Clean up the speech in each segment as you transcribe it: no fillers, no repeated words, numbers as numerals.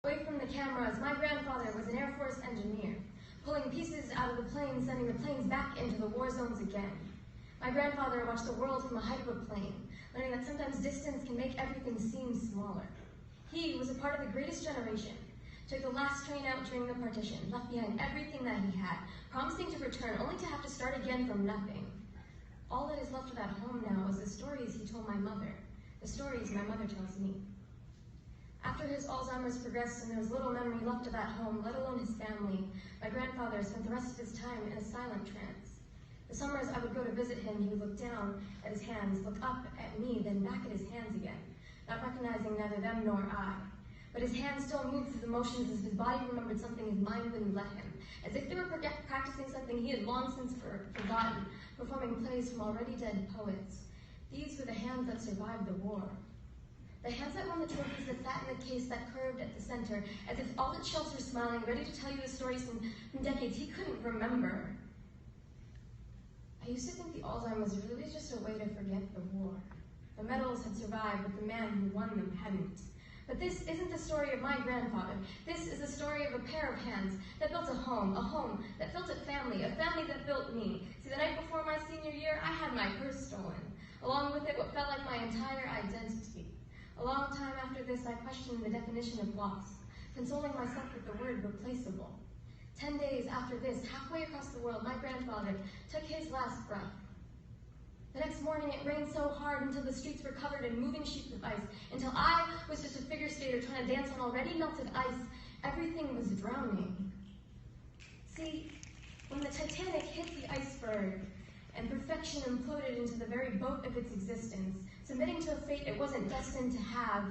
Away from the cameras, my grandfather was an Air Force engineer, pulling pieces out of the planes, sending the planes back into the war zones again. My grandfather watched the world from the height of a plane, learning that sometimes distance can make everything seem smaller. He was a part of the greatest generation, took the last train out during the partition, left behind everything that he had, promising to return only to have to start again from nothing. All that is left of that home now is the stories he told my mother, the stories my mother tells me. After his Alzheimer's progressed and there was little memory left of that home, let alone his family, my grandfather spent the rest of his time in a silent trance. The summers I would go to visit him, he would look down at his hands, look up at me, then back at his hands again, not recognizing neither them nor I. But his hands still moved through the motions as if his body remembered something his mind wouldn't let him, as if they were practicing something he had long since forgotten, performing plays from already dead poets. These were the hands that survived the war. The hands that won the trophies that sat in the case that curved at the center, as if all its shells were smiling, ready to tell you the stories from decades he couldn't remember. I used to think the Alzheimer's was really just a way to forget the war. The medals had survived, but the man who won them hadn't. But this isn't the story of my grandfather. This is the story of a pair of hands that built a home that built a family that built me. See, the night before my senior year, I had my purse stolen. Along with it, what felt like my entire identity. A long time after this, I questioned the definition of loss, consoling myself with the word replaceable. 10 days after this, halfway across the world, my grandfather took his last breath. The next morning, it rained so hard until the streets were covered in moving sheets of ice, until I was just a figure skater trying to dance on already melted ice. Everything was drowning. See, when the Titanic hit the iceberg, and perfection imploded into the very boat of its existence, submitting to a fate it wasn't destined to have,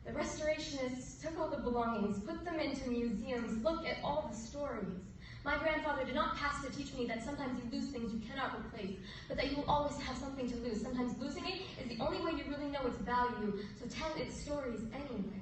the restorationists took all the belongings, put them into museums, look at all the stories. My grandfather did not pass to teach me that sometimes you lose things you cannot replace, but that you will always have something to lose. Sometimes losing it is the only way you really know its value, so tell its stories anyway.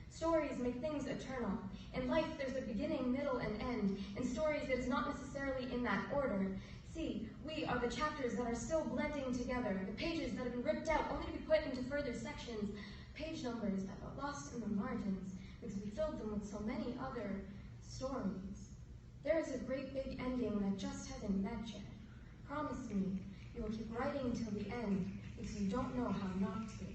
Stories make things eternal. In life, there's a beginning, middle, and end. In stories, it is not necessarily in that order. See, we are the chapters that are still blending together, the pages that have been ripped out only to be put into further sections, page numbers that got lost in the margins because we filled them with so many other stories. There is a great big ending that just hasn't met yet. Promise me you will keep writing till the end because you don't know how not to.